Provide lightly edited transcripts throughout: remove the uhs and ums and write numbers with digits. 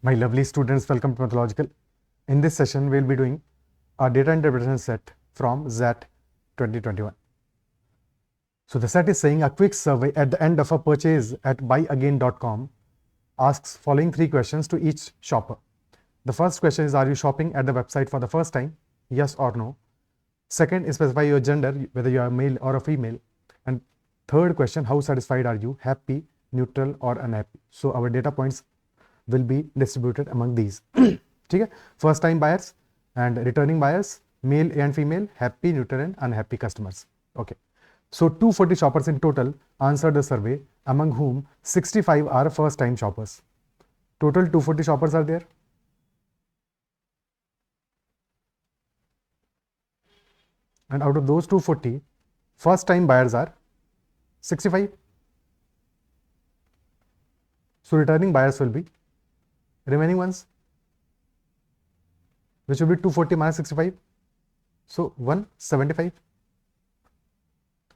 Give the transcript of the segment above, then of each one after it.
My lovely students, welcome to Mathological. In this session, we'll be doing a data interpretation set from ZAT 2021. So the set is saying a quick survey at the end of a purchase at buyagain.com asks following 3 questions to each shopper. The first question is, are you shopping at the website for the first time? Yes or no. Second, specify your gender, whether you are a male or a female. And third question, how satisfied are you? Happy, neutral or unhappy. So our data points will be distributed among these. ठीक है, first time buyers and returning buyers, male and female, happy, neutral and unhappy customers. Okay, so 240 shoppers in total answered the survey, among whom 65 are first time shoppers. Total 240 shoppers are there. And out of those 240, first time buyers are 65. So returning buyers will be remaining ones, which will be 240 minus 65. So 175.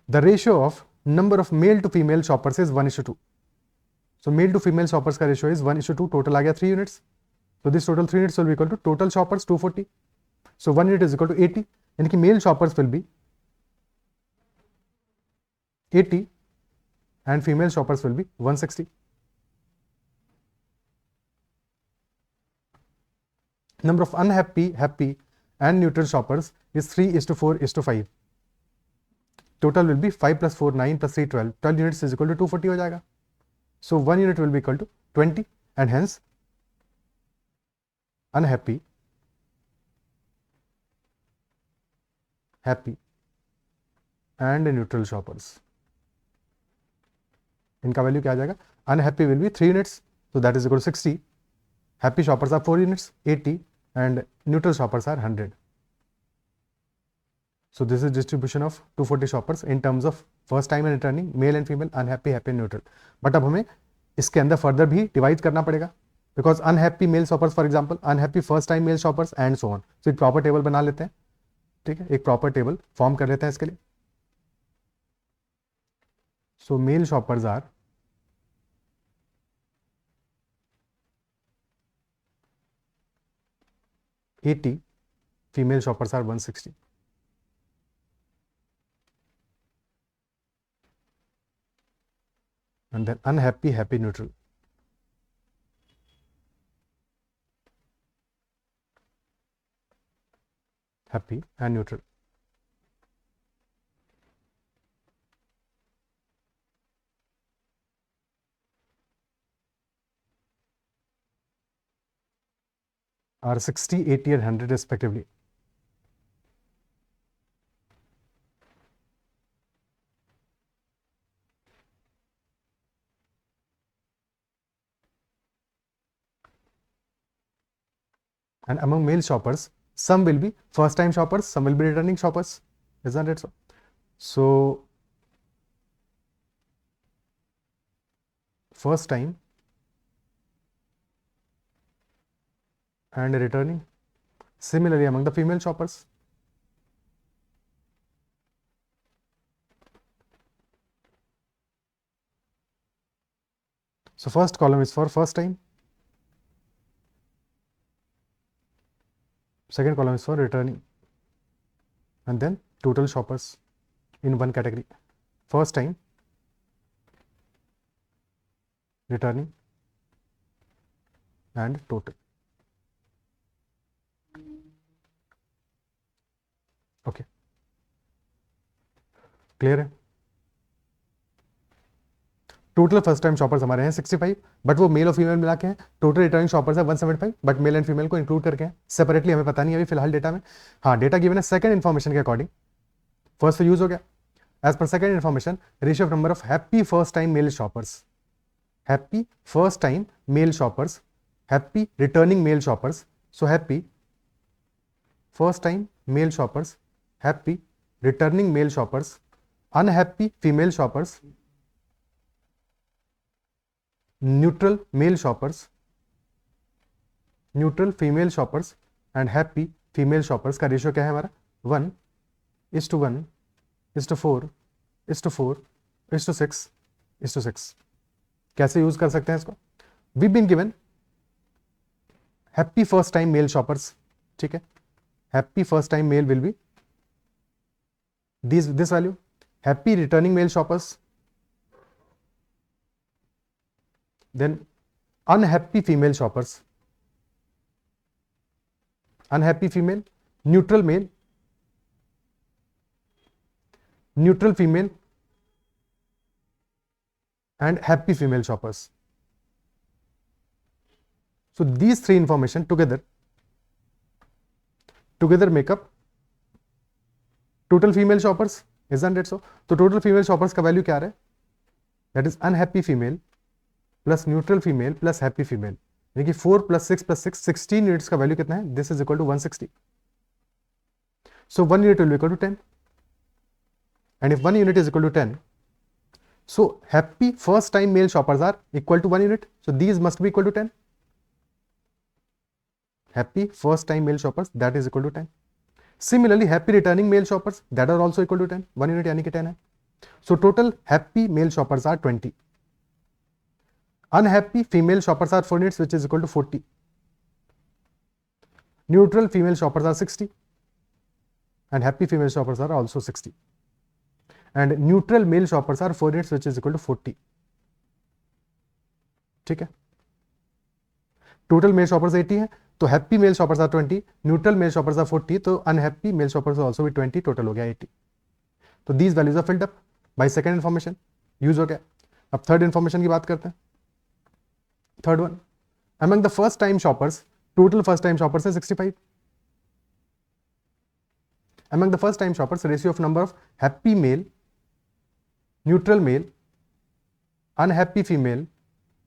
The ratio of number of male to female shoppers is 1:2. So male to female shoppers का ratio is 1:2. Total आ गया 3 units. So this total 3 units will be equal to total shoppers 240. So 1 unit is equal to 80. यानी कि male shoppers will be 80 and female shoppers will be 160. Number of unhappy, happy and neutral shoppers is 3:4:5. Total will be 5 plus 4, 9 plus 3, 12. 12 units is equal to 240 हो जाएगा. So 1 unit will be equal to 20 and hence unhappy, happy and neutral shoppers. इनका value क्या आ जाएगा? Unhappy will be 3 units, so that is equal to 60. Happy shoppers are 4 units, 80 and neutral shoppers are 100. So this is distribution of 240 shoppers in terms of first time and returning, male and female, unhappy, happy and neutral. But अब हमें इसके अंदर further भी divide करना पड़ेगा, because unhappy male shoppers for example, unhappy first time male shoppers and so on. So एक proper table बना लेते हैं. ठीक है, एक प्रॉपर टेबल फॉर्म कर लेते हैं इसके लिए. So male shoppers are 80, female shoppers are 160. And then unhappy, happy, neutral. Happy and neutral. Are 60, 80 and 100 respectively. And among male shoppers, some will be first time shoppers, some will be returning shoppers. Isn't it so? So first time and returning. Similarly among the female shoppers. So first column is for first time. Second column is for returning. And then total shoppers in one category. First time, returning and total. Okay, clear है. Total first time shoppers हमारे हैं 65, but वो mail और female मिला के हैं. Total returning shoppers है 175, but male and female को इंक्लूड करके हैं. सेपरेटली हमें पता नहीं अभी फिलहाल डेटा में. हाँ, डेटा गिवन है सेकंड इन्फॉर्मेशन के अकॉर्डिंग. फर्स्ट तो यूज हो गया. एज पर second information, ratio of number of happy first time male shoppers, happy first time male shoppers, happy returning male shoppers. So happy first time male shoppers, happy returning male shoppers, unhappy female shoppers, neutral male shoppers, neutral female shoppers and happy female shoppers का ratio क्या है हमारा? 1:1:4:4:6:6. कैसे use कर सकते हैं इसको? We been given happy first time male shoppers, ठीक है, happy first time male will be this value. Happy returning male shoppers, then unhappy female shoppers, unhappy female, neutral male, neutral female, and happy female shoppers. So these three information together make up total female shoppers, isn't it so? तो total female shoppers का value क्या आ रहा है? That is unhappy female plus neutral female plus happy female, यानी कि 4 plus 6 plus 6 16 units का value कितना है? This is equal to 160. So 1 unit will be equal to 10, and if 1 unit is equal to 10, so happy first time male shoppers are equal to 1 unit, so these must be equal to 10. Happy first time male shoppers, that is equal to 10. Similarly, happy returning male shoppers, that are also equal to 10. 1 unit यानी कि 10 है. So total happy male shoppers are 20. Unhappy female shoppers are 4 units, which is equal to 40. Neutral female shoppers are 60, and happy female shoppers are also 60. And neutral male shoppers are 4 units, which is equal to 40. ठीक है. Total male shoppers 80 है, तो happy male shoppers are 20, neutral male shoppers are 40, तो unhappy male shoppers will also be 20, total हो गया 80. तो these values are filled up by second information, use हो गया. अब third information की बात करते हैं. Third one, among the first time shoppers, total first time shoppers है 65. Among the first time shoppers, ratio of number of happy male, neutral male, unhappy female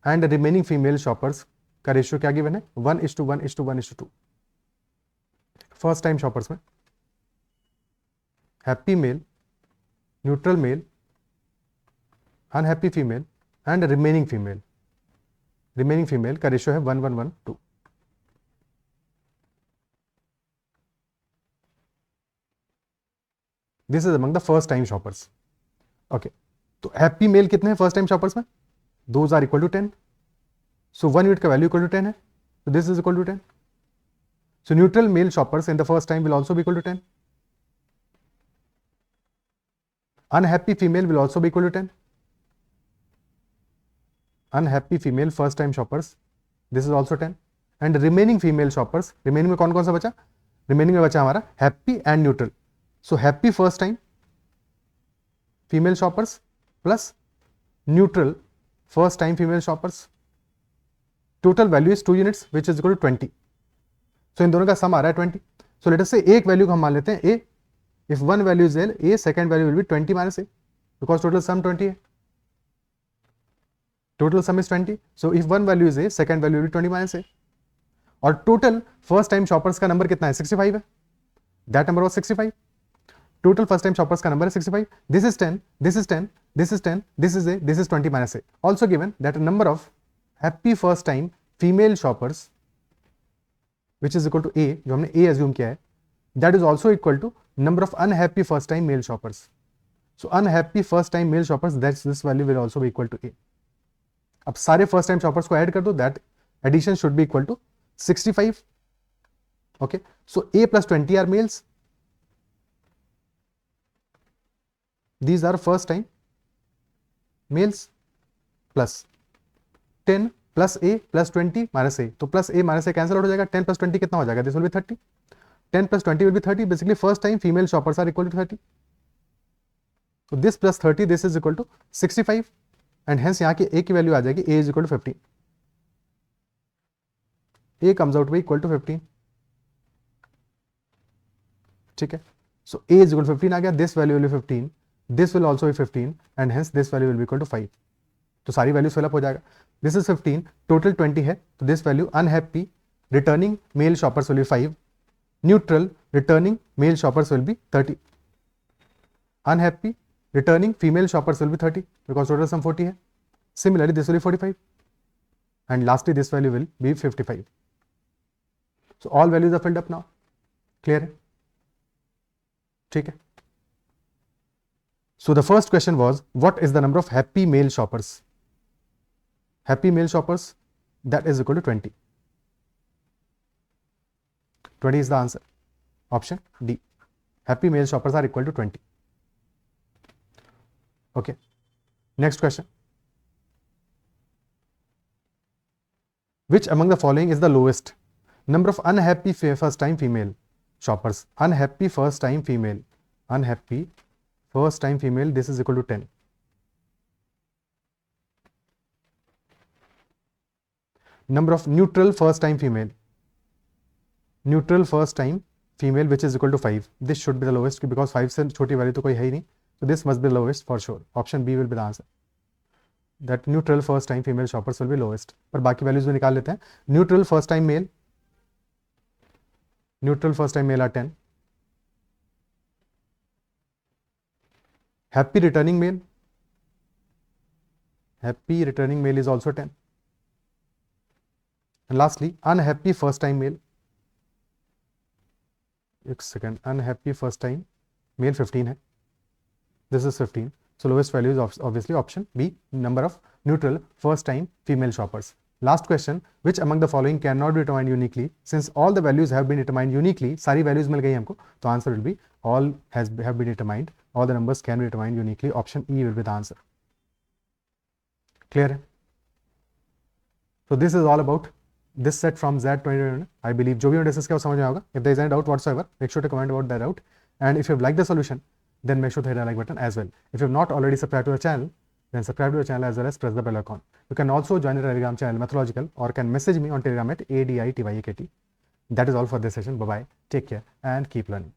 and remaining female shoppers का ratio क्या given है? 1:1:1:2. First time shoppers में happy male, neutral male, unhappy female and remaining female का ratio है 1:1:1:2. This is among the first time shoppers. Okay, तो happy male कितने हैं first time shoppers में? Those are equal to 10. So 1 unit का value equal to 10 है, so this is equal to 10. So neutral male shoppers in the first time will also be equal to 10. Unhappy female will also be equal to 10. Unhappy female first time shoppers, this is also 10. And remaining female shoppers, remaining में कौन कौन सा बचा? Remaining में बचा हमारा happy and neutral. So happy first time female shoppers plus neutral first time female shoppers. Total value is 2 units, which is equal to 20. So इन दोनों का सम आ रहा है 20. So let us say एक वैल्यू को हम मान लेते हैं a. If one value is L, a second value will be 20 minus a, because total sum 20 है. Total sum is 20. So if one value is a, second value will be 20 minus a. और total first time shoppers का number कितना है? 65 है. That number was 65. Total first time shoppers का number है 65. This is 10. This is 10. This is 10. This is a. This is 20 minus a. Also given that a number of happy first time female shoppers, which is equal to a, जो हमने a assume किया है, that is also equal to number of unhappy first time male shoppers. So unhappy first time male shoppers, that's this value will also be equal to a. अब सारे first time shoppers को add कर दो, that addition should be equal to 65. Okay, so a plus 20 are males. These are first time males plus 10 plus a plus 20 minus a. तो plus a minus a cancel out हो जाएगा. 10 plus 20 कितना हो जाएगा? This will be 30. 10 plus 20 will be 30. Basically first time female shoppers are equal to 30. So this plus 30, this is equal to 65, and hence यहाँ की a की value आ जाएगी a is equal to 15. a comes out to be equal to 15. ठीक है. So a is equal to 15 आ गया. This value will be 15. This will also be 15, and hence this value will be equal to 5. तो सारी values fill up हो जाएगा. This is 15, total 20 है, तो this value unhappy returning male shoppers will be 5, neutral returning male shoppers will be 30, unhappy returning female shoppers will be 30, because total sum 40 है. Similarly, this will be 45, and lastly this value will be 55. So all values are filled up now. Clear है? ठीक है. So the first question was, what is the number of happy male shoppers? Happy male shoppers, that is equal to 20. 20 is the answer. Option D. Happy male shoppers are equal to 20. Okay. Next question. Which among the following is the lowest? Number of unhappy first time female shoppers. Unhappy first time female. Unhappy first time female, this is equal to 10. Number of neutral first time female. Neutral first time female, which is equal to 5. This should be the lowest because 5 से छोटी वाली तो कोई है ही नहीं. So this must be the lowest for sure. Option B will be the answer. That neutral first time female shoppers will be lowest. पर बाकी values भी निकाल लेते हैं. Neutral first time male. Neutral first time male are 10. Happy returning male. Happy returning male is also 10. And lastly, unhappy first time male. एक second. Unhappy first time male 15 है. This is 15. So lowest value is obviously option B, number of neutral first time female shoppers. Last question, which among the following cannot be determined uniquely? Since all the values have been determined uniquely, सारी values मिल गई हमको, तो answer will be all have been determined. All the numbers can be determined uniquely. Option E will be the answer. Clear? So this is all about this set from Z 2021. I believe जो भी हमने discuss किया वो समझ में आएगा. If there is any doubt whatsoever, make sure to comment about that doubt. And if you have liked the solution, then make sure to hit the like button as well. If you have not already subscribed to the channel, then subscribe to the channel as well as press the bell icon. You can also join the Telegram channel Mathological or can message me on Telegram at ADITYAKT. That is all for this session. Bye bye. Take care and keep learning.